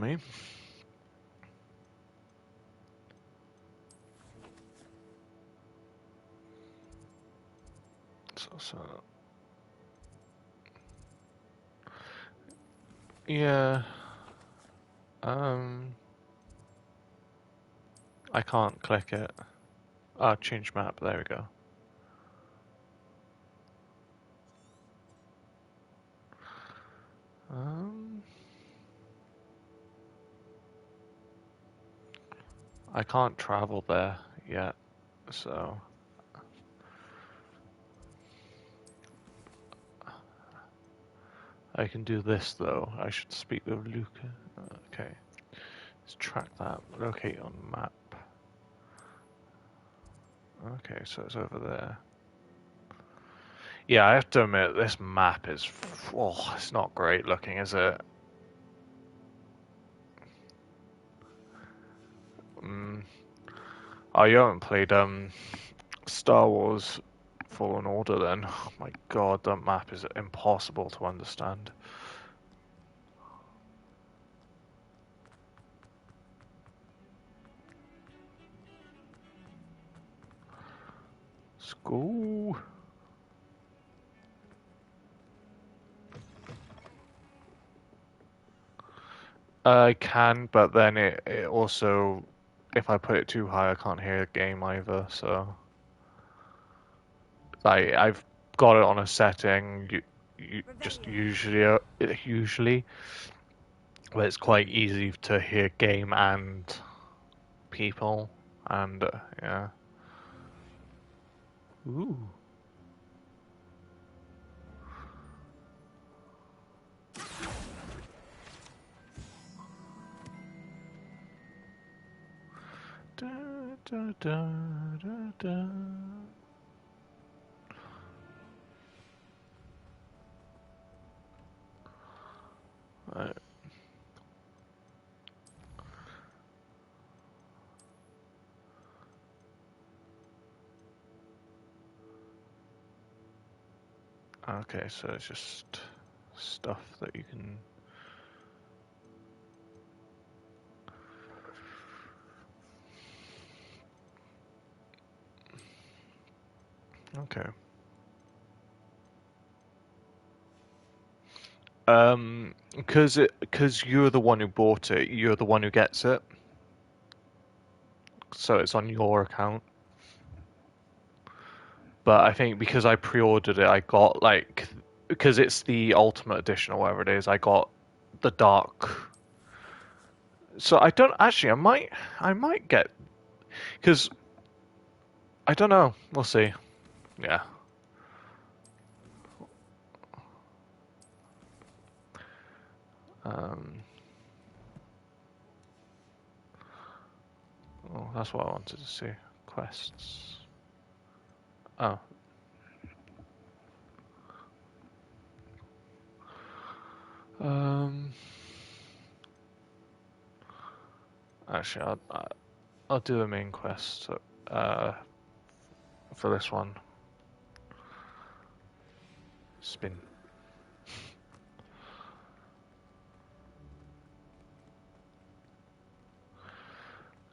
Me. So. Yeah. I can't click it. Ah, change map. There we go. I can't travel there yet, so. I can do this though. I should speak with Luca. Okay. Let's track that. Locate on map. Okay, so it's over there. Yeah, I have to admit, this map is... Oh, it's not great looking, is it? Oh, you haven't played Star Wars Fallen Order then? Oh my god, that map is impossible to understand. School. I can, but then it also, if I put it too high, I can't hear the game either, so. I've got it on a setting, you just usually, but it's quite easy to hear game and people, and yeah. Ooh. Da, da, da, da, da. Right. Okay, so it's just stuff that you can. Okay. Because you're the one who bought it, you're the one who gets it. So it's on your account. But I think because I pre-ordered it, I got like because it's the Ultimate Edition or whatever it is, I got the dark. So I don't actually. I might get because I don't know. We'll see. Yeah. Well, that's what I wanted to see. Quests. Oh. Actually, I'll do the main quest for this one. Spin.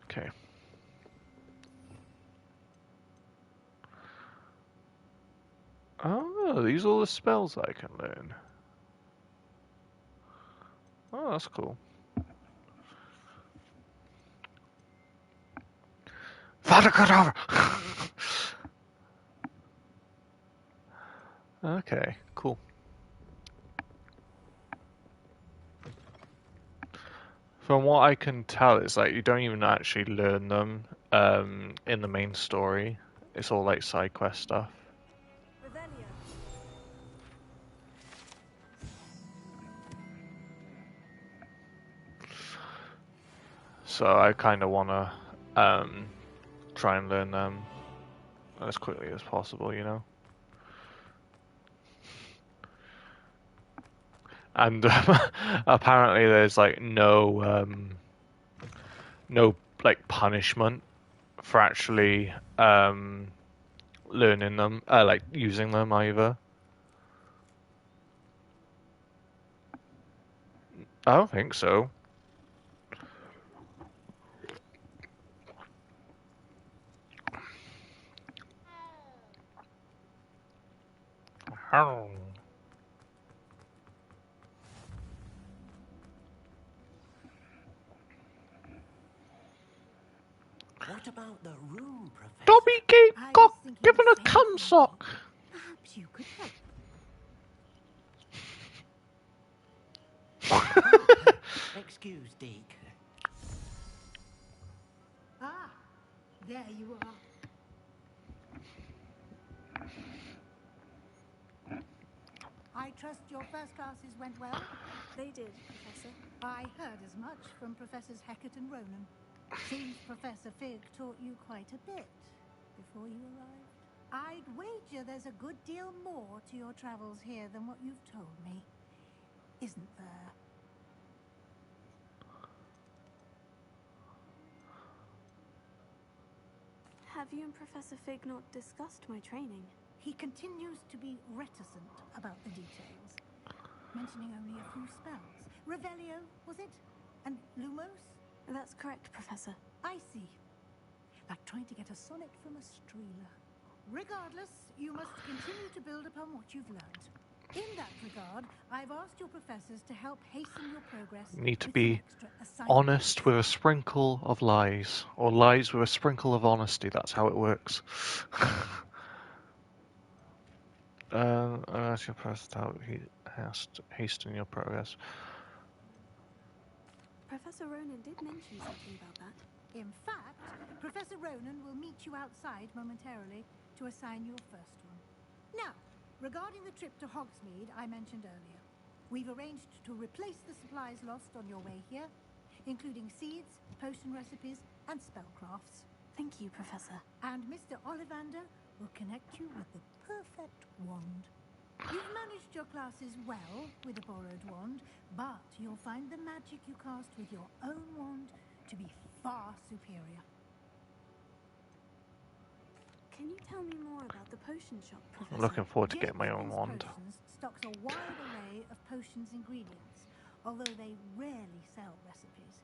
Okay. Oh, these are all the spells I can learn. Oh, that's cool. Vada. Okay, cool. From what I can tell, it's like you don't even actually learn them in the main story. It's all like side quest stuff. So I kind of want to try and learn them as quickly as possible, you know? And apparently there's like no like punishment for actually learning them, like using them either. I don't think so. Oh. What about the room, Professor? Dobby got given a cum sock. Perhaps you could help. Excuse, Deke. Ah, there you are. I trust your first classes went well? They did, Professor. I heard as much from Professors Hackett and Ronan. Seems Professor Fig taught you quite a bit before you arrived. I'd wager there's a good deal more to your travels here than what you've told me. Isn't there? Have you and Professor Fig not discussed my training? He continues to be reticent about the details, mentioning only a few spells. Revelio, was it? And Lumos? That's correct, Professor. I see. Like trying to get a sonnet from a streeler. Regardless, you must continue to build upon what you've learned. In that regard, I've asked your professors to help hasten your progress. You need to with be some extra assignments. honest with a sprinkle of lies, or lies with a sprinkle of honesty. That's how it works. Ask your person to help hasten your progress. Professor Ronan did mention something about that. In fact, Professor Ronan will meet you outside momentarily. to assign your first one. Now, regarding the trip to Hogsmeade I mentioned earlier, we've arranged to replace the supplies lost on your way here, including seeds, potion recipes, and spellcrafts. Thank you, Professor. And Mr. Ollivander will connect you with the perfect wand. You've managed your classes well with a borrowed wand, but you'll find the magic you cast with your own wand to be far superior. Can you tell me more about the potion shop, Professor? I'm looking forward to getting my own wand. Potions stocks a wide array of potions ingredients, although they rarely sell recipes.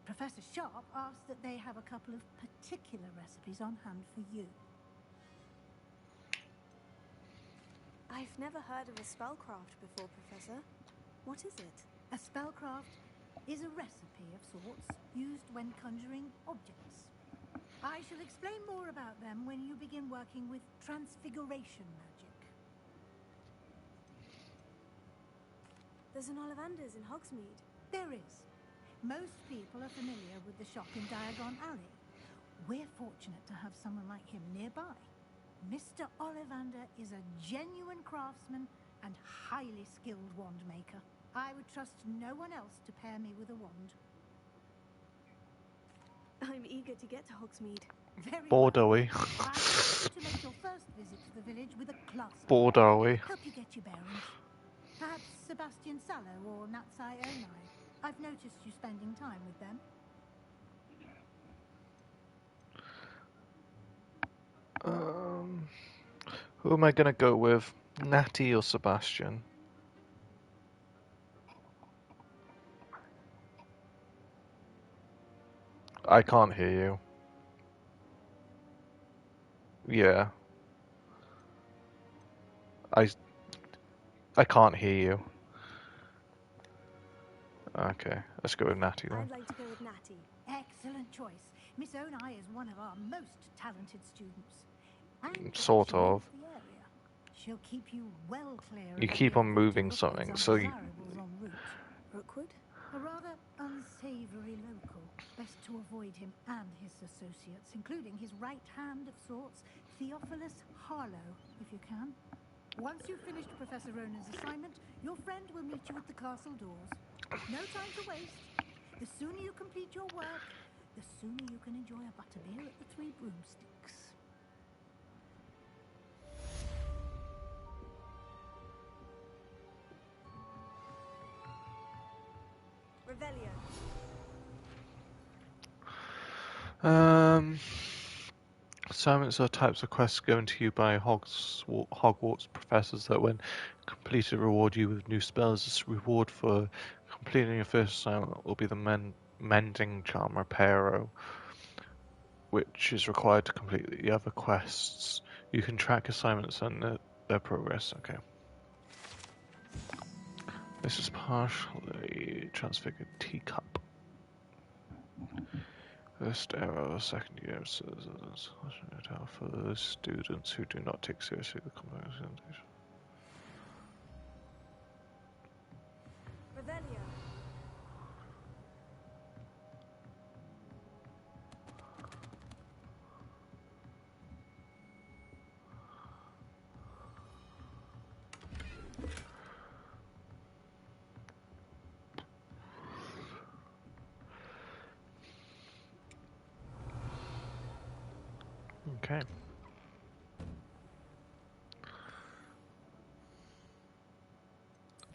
Professor Sharp asks that they have a couple of particular recipes on hand for you. I've never heard of a spellcraft before, Professor. What is it? A spellcraft is a recipe of sorts used when conjuring objects. I shall explain more about them when you begin working with transfiguration magic. There's an Ollivander's in Hogsmeade. There is. Most people are familiar with the shop in Diagon Alley. We're fortunate to have someone like him nearby. Mr. Ollivander is a genuine craftsman and highly skilled wand maker. I would trust no one else to pair me with a wand. I'm eager to get to Hogsmeade. Very Bored are we? I want you to make your first visit to the village with a class. Bored are we? Help you get your bearings. Perhaps Sebastian Sallow or Natsai Onai. I've noticed you spending time with them. Who am I gonna go with? Natty or Sebastian? I can't hear you. Yeah. I can't hear you. Okay, let's go with Natty then. I'd like to go with Natty. Excellent choice. Miss Onai is one of our most talented students. And Sort she of. knows the area. She'll keep you well clear. You of keep any on moving lookers something, so you... undesirables en route. Rookwood? A rather unsavory local. Best to avoid him and his associates, including his right hand of sorts, Theophilus Harlow, if you can. Once you've finished Professor Ronan's assignment, your friend will meet you at the castle doors. No time to waste. The sooner you complete your work, the sooner you can enjoy a butterbeer at the Three Broomsticks. Revelio. Assignments are types of quests given to you by Hogwarts professors that, when completed, reward you with new spells. This reward for completing your first assignment will be the Mending Charm Reparo, which is required to complete the other quests. You can track assignments and their progress. Okay. This is partially transfigured teacup. First arrow, second year for those students who do not take seriously the presentation. Revelio. Okay.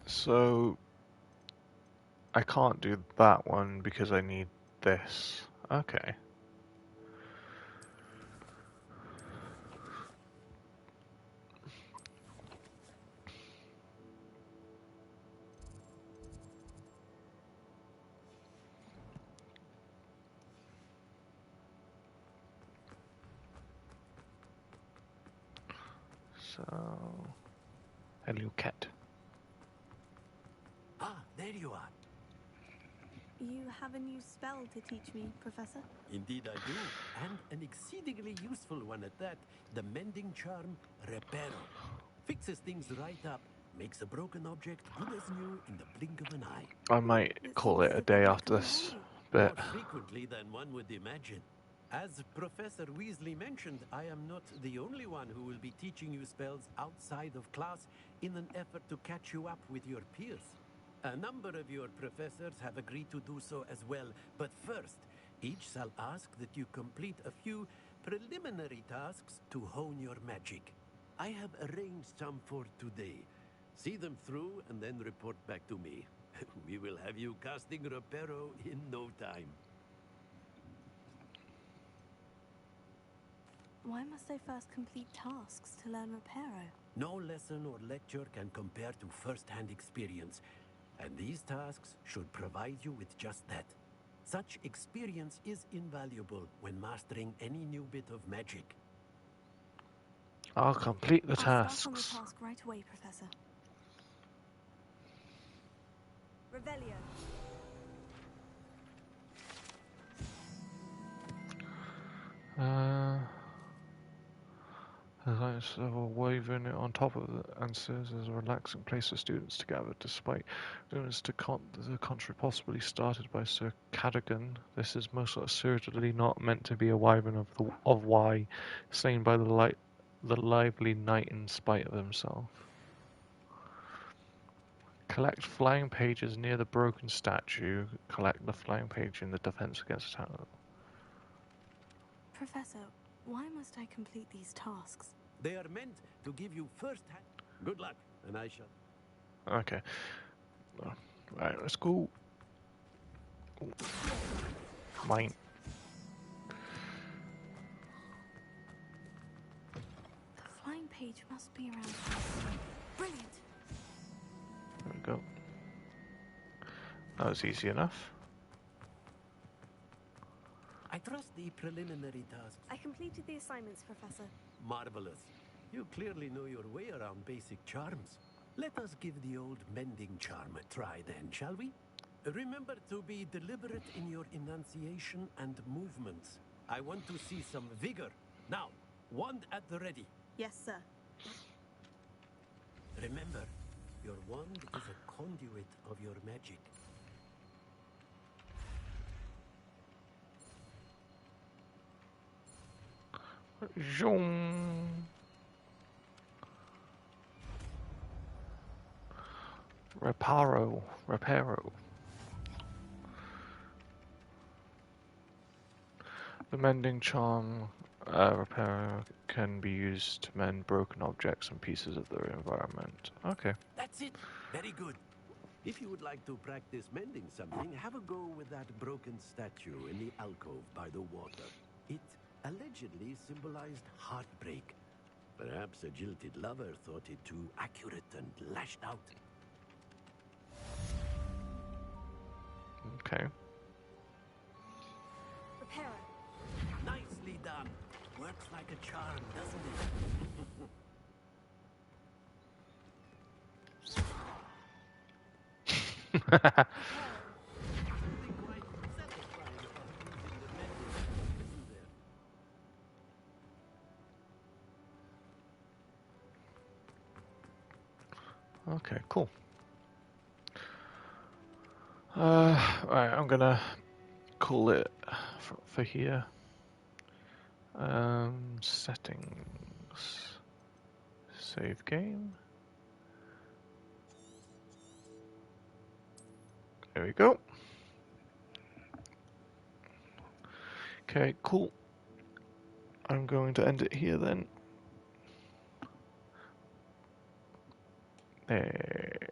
So I can't do that one because I need this. Okay. So, hello, cat. Ah, there you are. You have a new spell to teach me, Professor? Indeed I do, and an exceedingly useful one at that. The Mending Charm Reparo. Fixes things right up, makes a broken object good as new in the blink of an eye. I might call it a day after this bit. More frequently than one would imagine. As Professor Weasley mentioned, I am not the only one who will be teaching you spells outside of class in an effort to catch you up with your peers. A number of your professors have agreed to do so as well, but first, each shall ask that you complete a few preliminary tasks to hone your magic. I have arranged some for today. See them through and then report back to me. We will have you casting Reparo in no time. Why must I first complete tasks to learn Reparo? No lesson or lecture can compare to first-hand experience, and these tasks should provide you with just that. Such experience is invaluable when mastering any new bit of magic. I'll complete the I'll start on the tasks. task right away, Professor. Revelio. There's a waving it on top of the answers as a relaxing place for students to gather. Despite rumors to the contrary possibly started by Sir Cadogan, this is most assuredly not meant to be a wyvern of why, slain by the lively knight in spite of himself. Collect flying pages near the broken statue. Collect the flying page in the defense against attack. Professor, why must I complete these tasks? They are meant to give you first-hand... Good luck, and I shall... Okay. Right, let's go. Mine. The flying page must be around here. Brilliant! There we go. That was easy enough. I trust the preliminary tasks. I completed the assignments, Professor. Marvelous. You clearly know your way around basic charms. Let us give the old mending charm a try then, shall we? Remember to be deliberate in your enunciation and movements. I want to see some vigor. Now, wand at the ready. Yes, sir. Remember, your wand is a conduit of your magic. Zoom. Reparo. The mending charm repair can be used to mend broken objects and pieces of their environment. Okay. That's it. Very good. If you would like to practice mending something, have a go with that broken statue in the alcove by the water. It allegedly symbolized heartbreak. Perhaps a jilted lover thought it too accurate and lashed out. Okay. Reparo. Nicely done. Works like a charm, doesn't it? Okay, cool. Right, I'm gonna call it for here. Settings. Save game. There we go. Okay, cool. I'm going to end it here then. There.